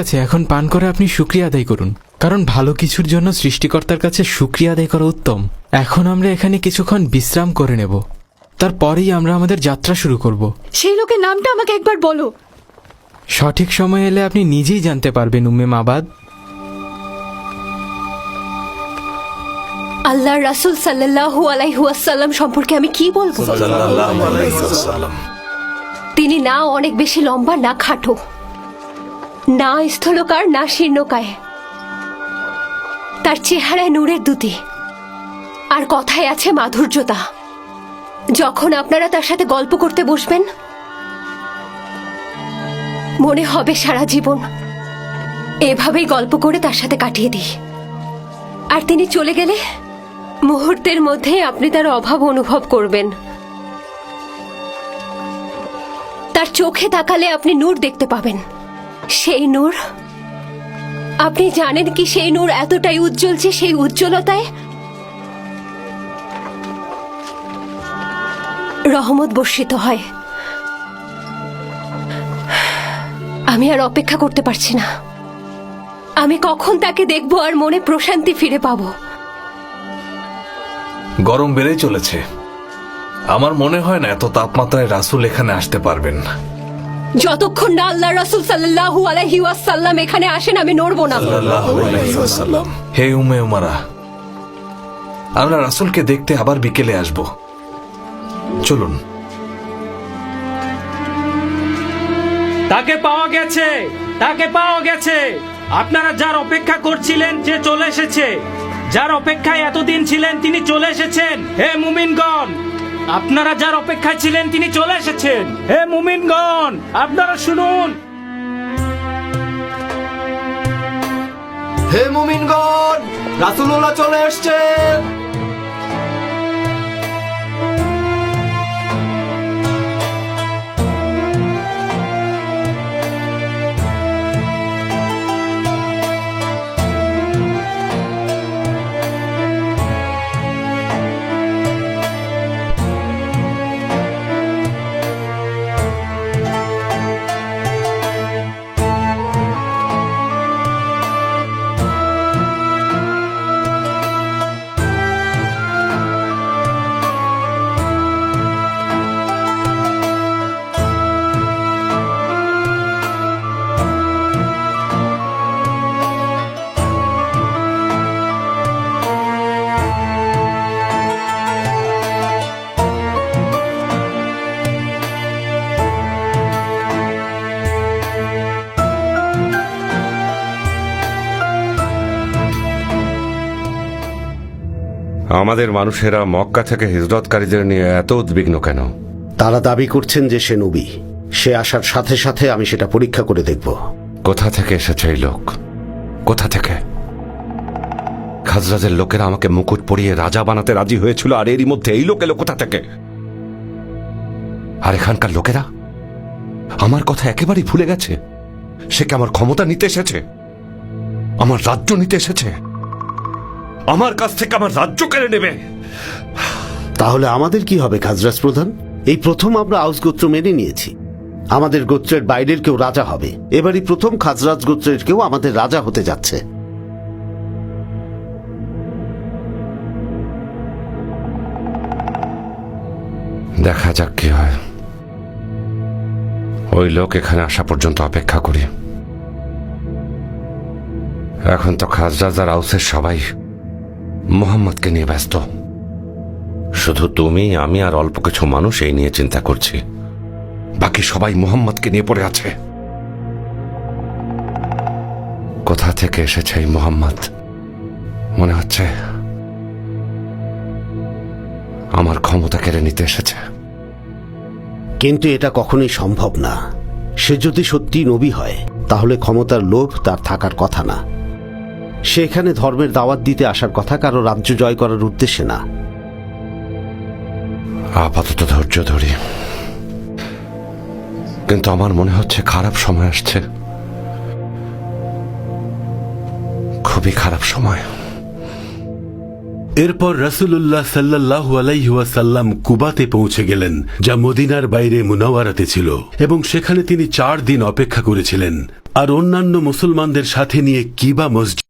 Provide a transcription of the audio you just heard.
আছে, এখন পান করে আপনি শুকরিয়া আদায় করুন, কারণ ভালো কিছুর জন্য সৃষ্টিকর্তার কাছে শুকরিয়া আদায় করা উত্তম। এখন আমরা এখানে কিছুক্ষণ বিশ্রাম করে নেব, তারপরেই আমরা আমাদের যাত্রা শুরু করব। সেই লোকের নামটা আমাকে একবার বলো। সঠিক সময় এলে আপনি নিজেই জানতে পারবেন উম্মে মাবাদ। আল্লাহ রাসূল সাল্লাল্লাহু আলাইহি ওয়াসাল্লাম সম্পর্কে আমি কি বলবো? তিনি না অনেক বেশি লম্বা, না খাটো, না স্থূলকার, না শীর্ণকায়। তার চেহারায় নূরের দ্যুতি, আর কথায় আছে মাধুর্যতা। যখন আপনারা তার সাথে গল্প করতে বসবেন, মনে হবে সারা জীবন এভাবেই গল্প করে তার সাথে কাটিয়ে দিই। আর তিনি চলে গেলে মুহূর্তের মধ্যে আপনি তার অভাব অনুভব করবেন। তার চোখে তাকালে আপনি নূর দেখতে পাবেন। সেই নূর, আপনি জানেন কি সেই নূর এতটাই উজ্জ্বল যে সেই উজ্জ্বলতায় রহমত বর্ষিত হয়। আমি আর অপেক্ষা করতে পারছি না। আমি কখন তাকে দেখবো আর মনে প্রশান্তি ফিরে পাবো। গরম বেড়েই চলেছে। আমার মনে হয় না এত তাপমাত্রায় রাসূল এখানে আসতে পারবেন। যতক্ষণ না আল্লাহ রাসূল সাল্লাল্লাহু আলাইহি ওয়াসাল্লাম এখানে আসেন, আমি নড়বো না। হে উম্মে উমারা, আমরা রাসূলকে দেখতে আবার বিকেলে আসব। চলুন। তাকে পাওয়া গেছে, তাকে পাওয়া গেছে। আপনারা যার অপেক্ষা করছিলেন সে চলে এসেছে। যার অপেক্ষায় এতদিন ছিলেন তিনি চলে এসেছেন। হে মুমিনগণ, আপনারা যার অপেক্ষায় ছিলেন তিনি চলে এসেছেন। হে মুমিনগণ, আপনারা শুনুন। হে মুমিনগণ, রাসূলুল্লাহ চলে এসেছেন। আমাদের মানুষেরা মক্কা থেকে হিজরতকারীদের নিয়ে এত উদ্বিগ্ন কেন? তারা দাবি করছেন যে সে নবী। সে আসার সাথে সাথে আমি সেটা পরীক্ষা করে দেখব। কোথা থেকে এসেছে এই লোক? কোথা থেকে? খাজরাজের লোকেরা আমাকে মুকুট পরিয়ে রাজা বানাতে রাজি হয়েছিল, আর এরই মধ্যে এই লোক এলো কোথা থেকে? আর এখানকার লোকেরা আমার কথা একেবারেই ভুলে গেছে। সে কি আমার ক্ষমতা নিতে এসেছে? আমার রাজ্য নিতে এসেছে? আমার কাছ থেকে আমার রাজ্য কেড়ে নেবে? তাহলে আমাদের কি হবে খাজরাজ প্রধান? এই প্রথম আমরা আউস গোত্র মেনে নিয়েছি। আমাদের গোত্রের বাইরের কেউ রাজা হবে। এবারই প্রথম খাজরাজ গোত্রের কেউ আমাদের রাজা হতে যাচ্ছে। দেখা যাক কি হয়। ওই লোক এখানে আসা পর্যন্ত অপেক্ষা করি। এখন তো খাজরাজ আর আউসের সবাই মুহাম্মদকে নিয়ে ব্যস্ত। শুধু তুমি, আমি আর অল্প কিছু মানুষ এই নিয়ে চিন্তা করছি। বাকি সবাই মুহাম্মদকে নিয়ে পড়ে আছে। কোথা থেকে এসেছে এই মুহাম্মদ? মনে হচ্ছে আমার ক্ষমতা কেড়ে নিতে এসেছে। কিন্তু এটা কখনোই সম্ভব না। সে যদি সত্যি নবী হয়, তাহলে ক্ষমতার লোভ তার থাকার কথা না। সে এখানে ধর্মের দাওয়াত দিতে আসার কথা, কারো রাজ্য জয় করার উদ্দেশ্যে না। আপাতত ধৈর্য ধরি, কিন্তু আমার মনে হচ্ছে খারাপ সময় আসছে। খুবই খারাপ সময়। এরপর রাসূলুল্লাহ সাল্লাল্লাহু আলাইহি ওয়াসাল্লাম কুবাতে পৌঁছে গেলেন, যা মদিনার বাইরে মুনাওয়ারাতে ছিল, এবং সেখানে তিনি 4 দিন অপেক্ষা করেছিলেন আর অন্যান্য মুসলমানদের সাথে নিয়ে কিবা মসজিদ